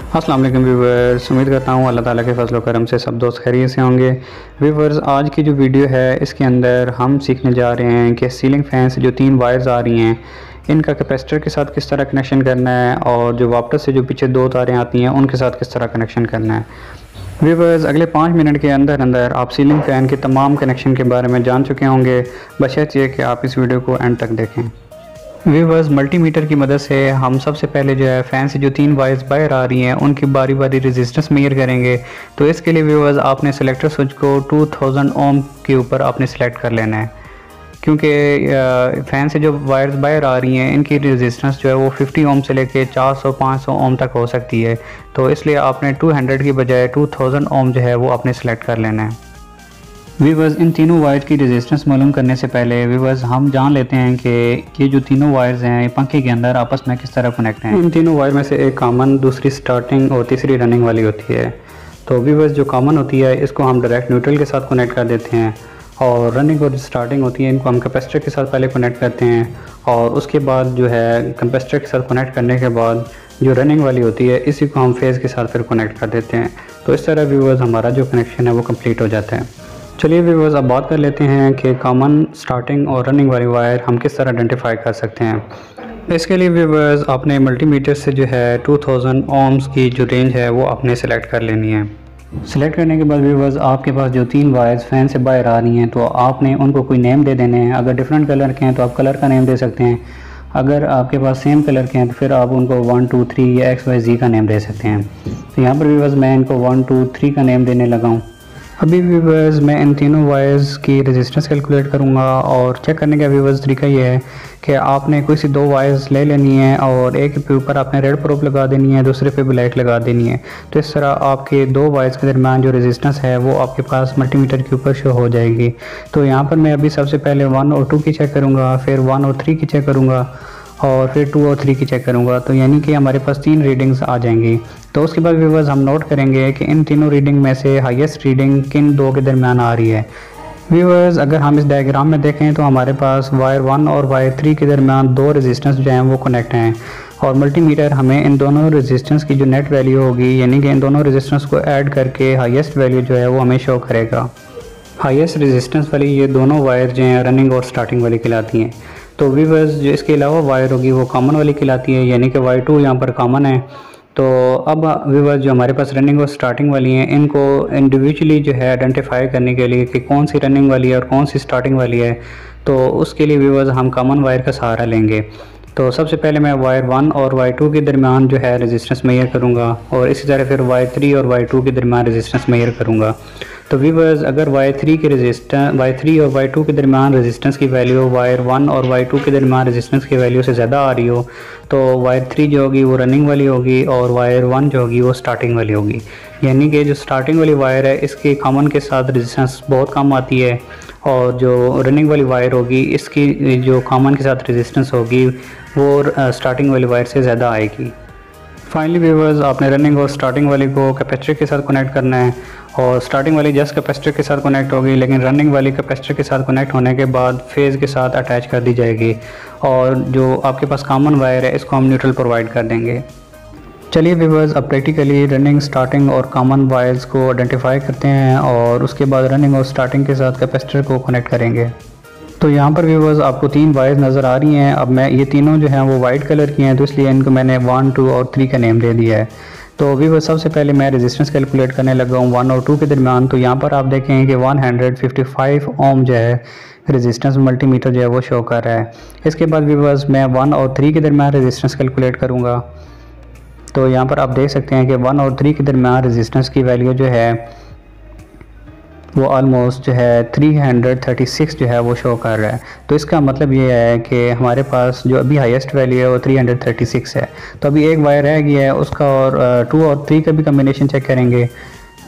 अस्सलाम वालेकुम व्यूवर्स, उम्मीद करता हूँ अल्लाह ताला के फजल करम से सब दोस्त खैरियत से होंगे। व्यूवर्स, आज की जो वीडियो है इसके अंदर हम सीखने जा रहे हैं कि सीलिंग फैन से जो 3 वायर्स आ रही हैं इनका कैपेसिटर के साथ किस तरह कनेक्शन करना है और जो वापस से जो पीछे 2 तारें आती हैं उनके साथ किस तरह कनेक्शन करना है। व्यूवर्स, अगले 5 मिनट के अंदर अंदर आप सीलिंग फ़ैन के तमाम कनेक्शन के बारे में जान चुके होंगे। बशर्ते ये कि आप इस वीडियो को एंड तक देखें। व्यूवर्स, मल्टीमीटर की मदद से हम सबसे पहले जो है फ़ैन से जो 3 वायर्स बाहर आ रही हैं उनकी बारी बारी रेजिस्टेंस मेजर करेंगे। तो इसके लिए व्यूवर्स आपने सेलेक्टर स्विच को 2000 ओम के ऊपर आपने सेलेक्ट कर लेना है, क्योंकि फ़ैन से जो वायर्स बाहर आ रही हैं इनकी रेजिस्टेंस जो है वो 50 ओम से लेके 400-500 ओम तक हो सकती है। तो इसलिए आपने 200 की बजाय 2000 ओम जो है वो आपने सेलेक्ट कर लेना है। व्यूवर्स, इन तीनों वायर की रेजिस्टेंस मालूम करने से पहले व्यूवर्स हम जान लेते हैं कि ये जो तीनों वायर्स हैं पंखे के अंदर आपस में किस तरह कनेक्ट हैं। इन तीनों वायर में से एक कॉमन, दूसरी स्टार्टिंग और तीसरी रनिंग वाली होती है। तो व्यूवर्स, जो कॉमन होती है इसको हम डायरेक्ट न्यूट्रल के साथ कनेक्ट कर देते हैं और रनिंग और स्टार्टिंग होती है इनको हम कैपेसिटर के साथ पहले कनेक्ट करते हैं और उसके बाद जो है कैपेसिटर के साथ कनेक्ट करने के बाद जो रनिंग वाली होती है इसी को हम फेज़ के साथ फिर कनेक्ट कर देते हैं। तो इस तरह व्यूवर्स हमारा जो कनेक्शन है वो कंप्लीट हो जाता है। चलिए व्यूवर्स, अब बात कर लेते हैं कि कॉमन, स्टार्टिंग और रनिंग वाली वायर हम किस तरह आइडेंटिफाई कर सकते हैं। इसके लिए व्यूवर्स आपने मल्टीमीटर से जो है 2000 ओम्स की जो रेंज है वो आपने सेलेक्ट कर लेनी है। सेलेक्ट करने के बाद व्यूवर्स आपके पास जो 3 वायर्स फ़ैन से बाहर आ रही हैं तो आपने उनको कोई नेम दे देने हैं। अगर डिफरेंट कलर के हैं तो आप कलर का नेम दे सकते हैं। अगर आपके पास सेम कलर के हैं तो फिर आप उनको 1 2 3 या XYZ का नेम दे सकते हैं। तो यहाँ पर व्यूवर्स मैं इनको 1 2 3 का नेम देने लगा हूँ। अभी व्यूवर्स मैं इन तीनों वायर्स की रेजिस्टेंस कैलकुलेट करूँगा और चेक करने का व्यूवर्स तरीका ये है कि आपने कोई सी 2 वायर्स ले लेनी है और एक के ऊपर आपने रेड प्रोप लगा देनी है, दूसरे पे ब्लैक लगा देनी है। तो इस तरह आपके 2 वायर्स के दरमियान जो रेजिस्टेंस है वो आपके पास मल्टीमीटर के ऊपर शो हो जाएगी। तो यहाँ पर मैं अभी सबसे पहले 1 और 2 की चेक करूँगा, फिर 1 और 3 की चेक करूँगा और फिर 2 और 3 की चेक करूँगा। तो यानी कि हमारे पास 3 रीडिंग्स आ जाएंगी। तो उसके बाद व्यूवर्स हम नोट करेंगे कि इन तीनों रीडिंग में से हाईएस्ट रीडिंग किन 2 के दरमियान आ रही है। व्यूवर्स, अगर हम इस डायग्राम में देखें तो हमारे पास वायर 1 और वायर 3 के दरमियान 2 रेजिस्टेंस जो हैं वो कनेक्ट हैं और मल्टीमीटर हमें इन दोनों रेजिस्टेंस की जो नेट वैल्यू होगी यानी कि इन दोनों रेजिस्टेंस को ऐड करके हाईएस्ट वैल्यू जो है वो हमें शो करेगा। हाईएस्ट रेजिस्टेंस वाली ये दोनों वायर जो हैं रनिंग और स्टार्टिंग वाली कहलाती हैं। तो व्यूवर्स, जो इसके अलावा वायर होगी वो कॉमन वाली कहलाती है, यानी कि वायर 2 यहाँ पर कॉमन है। तो अब व्यूवर्स, जो हमारे पास रनिंग और स्टार्टिंग वाली हैं इनको इंडिविजुअली जो है आइडेंटिफाई करने के लिए कि कौन सी रनिंग वाली है और कौन सी स्टार्टिंग वाली है, तो उसके लिए व्यूवर्स हम कॉमन वायर का सहारा लेंगे। तो सबसे पहले मैं वायर 1 और वायर 2 के दरमियान जो है रेजिस्टेंस मेजर करूँगा और इसी तरह फिर वायर 3 और वायर 2 के दरमियान रेजिस्टेंस मेजर करूँगा। तो व्यूवर्स, अगर वायर 3 के वायर 3 और वायर 2 के दरमियान रेजिस्टेंस की वैल्यू वायर 1 और वायर 2 के दरमियान रेजिस्टेंस की वैल्यू से ज़्यादा आ रही हो तो वायर 3 जो होगी वो रनिंग वाली होगी और वायर 1 जो होगी वो स्टार्टिंग वाली होगी। यानी कि जो स्टार्टिंग वाली वायर है इसकी कॉमन के साथ रेजिस्टेंस बहुत कम आती है और जो रनिंग वाली वायर होगी इसकी जो कॉमन के साथ रेजिस्टेंस होगी वो स्टार्टिंग वाली वायर से ज़्यादा आएगी। फाइनली व्यूवर्स, आपने रनिंग और स्टार्टिंग वाली को कैपेसिटर के साथ कनेक्ट करना है और स्टार्टिंग वाली जस्ट कैपेसिटर के साथ कनेक्ट होगी, लेकिन रनिंग वाली कैपेसिटर के साथ कनेक्ट होने के बाद फेज़ के साथ अटैच कर दी जाएगी और जो आपके पास कॉमन वायर है इसको हम न्यूट्रल प्रोवाइड कर देंगे। चलिए व्यूवर्स, अब प्रैक्टिकली रनिंग, स्टार्टिंग और कॉमन वायर्स को आइडेंटिफाई करते हैं और उसके बाद रनिंग और स्टार्टिंग के साथ कैपेसिटर को कनेक्ट करेंगे। तो यहाँ पर व्यूवर्स आपको 3 वायर्स नज़र आ रही हैं। अब मैं ये तीनों जो हैं वो वाइट कलर की हैं तो इसलिए इनको मैंने 1 2 और 3 का नेम दे दिया है। तो व्यूवर्स, सबसे पहले मैं रेजिस्टेंस कैलकुलेट करने लगा हूँ 1 और 2 के दरमियान। तो यहाँ पर आप देखें कि 155 ओम जो है रेजिस्टेंस मल्टीमीटर जो है वो शो कर रहा है। इसके बाद व्यूवर्स मैं 1 और 3 के दरमियान रेजिस्टेंस कैलकुलेट करूँगा। तो यहाँ पर आप देख सकते हैं कि 1 और 3 के दरमियान रेजिस्टेंस की वैल्यू जो है वो ऑलमोस्ट जो है 336 जो है वो शो कर रहा है। तो इसका मतलब ये है कि हमारे पास जो अभी हाईएस्ट वैल्यू है वो 336 है। तो अभी एक वायर रह गया है उसका और 2 और 3 का भी कम्बिनेशन चेक करेंगे।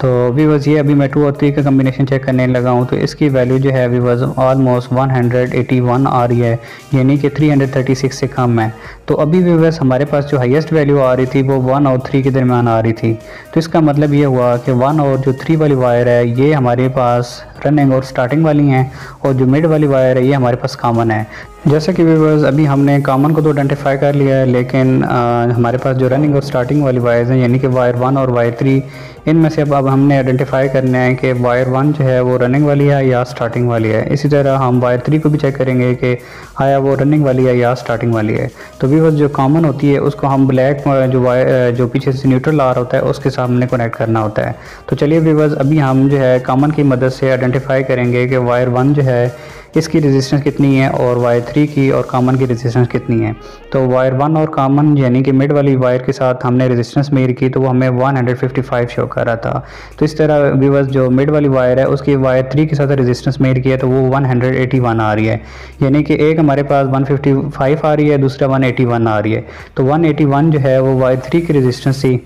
तो व्यूअर्स ये अभी मैं 2 और 3 का कम्बिनेशन चेक करने लगा हूँ, तो इसकी वैल्यू जो है व्यूअर्स ऑलमोस्ट 181 आ रही है, यानी कि 336 से कम है। तो अभी व्यूअर्स हमारे पास जो हाईएस्ट वैल्यू आ रही थी वो 1 और 3 के दरमियान आ रही थी। तो इसका मतलब ये हुआ कि 1 और जो 3 वाली वायर है ये हमारे पास रनिंग और स्टार्टिंग वाली हैं, और जो मिड वाली वायर है ये हमारे पास कॉमन है। जैसे कि व्यूअर्स अभी हमने कॉमन को तो आइडेंटिफाई कर लिया है, लेकिन हमारे पास जो रनिंग और स्टार्टिंग वाली वायर्स हैं यानी कि वायर 1 और वायर 3, इनमें से अब हमने आइडेंटिफाई करना है कि वायर 1 जो है वो रनिंग वाली है या स्टार्टिंग वाली है। इसी तरह हम वायर 3 को भी चेक करेंगे कि आया वो रनिंग वाली है या स्टार्टिंग वाली है। तो व्यूअर्स जो कॉमन होती है उसको हम ब्लैक जो वायर जो पीछे से न्यूट्रल आ रहा होता है उसके सामने कनेक्ट करना होता है। तो चलिए व्यूअर्स अभी हम जो है कॉमन की मदद से आइडेंटिफाई करेंगे कि वायर 1 जो है इसकी रेजिस्टेंस कितनी है और वायर 3 की और कॉमन की रेजिस्टेंस कितनी है। तो वायर 1 और कॉमन यानी कि मिड वाली वायर के साथ हमने रेजिस्टेंस मेजर की तो वो हमें 155 शो कर रहा था। तो इस तरह व्यूअर्स जो मिड वाली वायर है उसकी वायर 3 के साथ रेजिस्टेंस मेजर किया तो वो 181 आ रही है, यानी कि एक हमारे पास 155 आ रही है, दूसरा 181 आ रही है। तो 181 जो है वो वायर 3 की रेजिस्टेंस थी,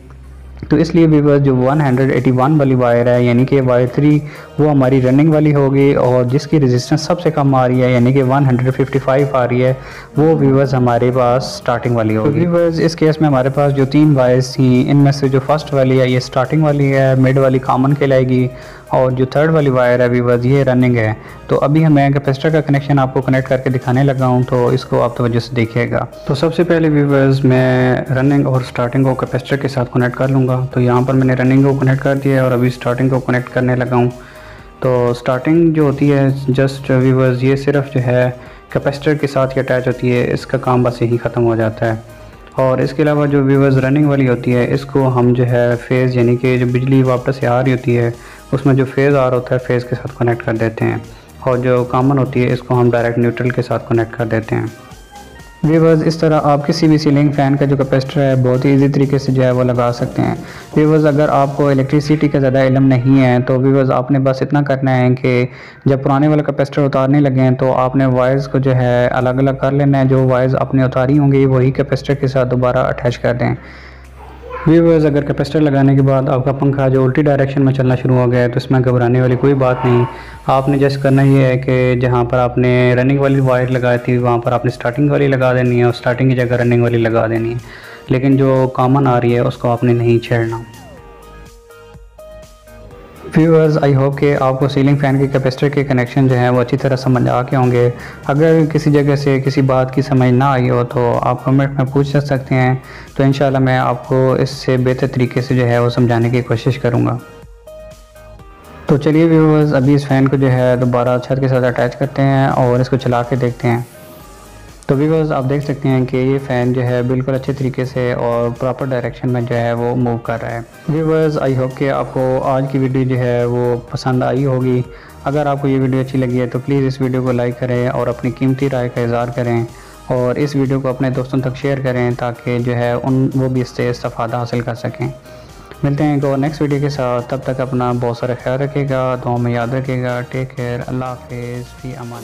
तो इसलिए व्यूअर्स जो 181 वाली वायर है यानी कि वायर 3 वो हमारी रनिंग वाली होगी, और जिसकी रेजिस्टेंस सबसे कम आ रही है यानी कि 155 आ रही है वो व्यूअर्स हमारे पास स्टार्टिंग वाली होगी। तो व्यूअर्स इस केस में हमारे पास जो 3 वायर्स थी इनमें से जो फर्स्ट वाली है ये स्टार्टिंग वाली है, मिड वाली कॉमन कहलाएगी, और जो थर्ड वाली वायर है व्यूअर्स ये रनिंग है। तो अभी मैं कैपेसिटर का कनेक्शन आपको कनेक्ट करके दिखाने लगा हूँ, तो इसको आप तवज्जो से देखिएगा। तो सबसे पहले व्यूअर्स मैं रनिंग और स्टार्टिंग को कैपेसिटर के साथ कनेक्ट कर लूँगा। तो यहाँ पर मैंने रनिंग को कनेक्ट कर दिया है और अभी स्टार्टिंग को कनेक्ट करने लगा हूँ। तो स्टार्टिंग जो होती है जस्ट व्यूअर्स ये सिर्फ जो है कैपेसिटर के साथ ही अटैच होती है, इसका काम बस यही ख़त्म हो जाता है। और इसके अलावा जो व्यूअर्स रनिंग वाली होती है इसको हम जो है फेज़ यानी कि जो बिजली वापस से आ रही होती है उसमें जो फेज़ आ रहा होता है फेज़ के साथ कनेक्ट कर देते हैं, और जो कॉमन होती है इसको हम डायरेक्ट न्यूट्रल के साथ कनेक्ट कर देते हैं। व्यूअर्स इस तरह आप किसी भी सीलिंग फ़ैन का जो कैपेसिटर है बहुत ही ईजी तरीके से जो है वो लगा सकते हैं। व्यूअर्स अगर आपको इलेक्ट्रिसिटी का ज़्यादा इल्म नहीं है तो व्यूअर्स आपने बस इतना करना है कि जब पुराने वाला कैपेसिटर उतारने लगे हैं तो आपने वायर्स को जो है अलग अलग कर लेना है, जो वायर्स आपने उतारी होंगी वही कैपेसिटर के साथ दोबारा अटैच कर दें। व्यूअर्स अगर कैपेसिटर लगाने के बाद आपका पंखा जो उल्टी डायरेक्शन में चलना शुरू हो गया है तो इसमें घबराने वाली कोई बात नहीं। आपने जस्ट करना ये है कि जहाँ पर आपने रनिंग वाली वायर लगाई थी वहाँ पर आपने स्टार्टिंग वाली लगा देनी है और स्टार्टिंग की जगह रनिंग वाली लगा देनी है, लेकिन जो कॉमन आ रही है उसको आपने नहीं छेड़ना। व्यूअर्स आई होप कि आपको सीलिंग फ़ैन के कैपेसिटर के कनेक्शन जो है वो अच्छी तरह समझ आ के होंगे। अगर किसी जगह से किसी बात की समझ ना आई हो तो आप कमेंट में पूछ सकते हैं, तो इंशाल्लाह मैं आपको इससे बेहतर तरीके से जो है वो समझाने की कोशिश करूँगा। तो चलिए व्यूअर्स अभी इस फ़ैन को जो है दोबारा छत के साथ अटैच करते हैं और इसको चला के देखते हैं। तो व्यूअर्स आप देख सकते हैं कि ये फ़ैन जो है बिल्कुल अच्छे तरीके से और प्रॉपर डायरेक्शन में जो है वो मूव कर रहा है। व्यूअर्स आई होप कि आपको आज की वीडियो जो है वो पसंद आई होगी। अगर आपको ये वीडियो अच्छी लगी है तो प्लीज़ इस वीडियो को लाइक करें और अपनी कीमती राय का इज़हार करें, और इस वीडियो को अपने दोस्तों तक शेयर करें ताकि जो है वो भी इससे इस्तेफ़ादा हासिल कर सकें। मिलते हैं एक और नेक्स्ट वीडियो के साथ, तब तक अपना बहुत सारा ख्याल रखिएगा, दुआ में याद रखिएगा। टेक केयर, अल्लाह हाफिज़, फ़ी अमान।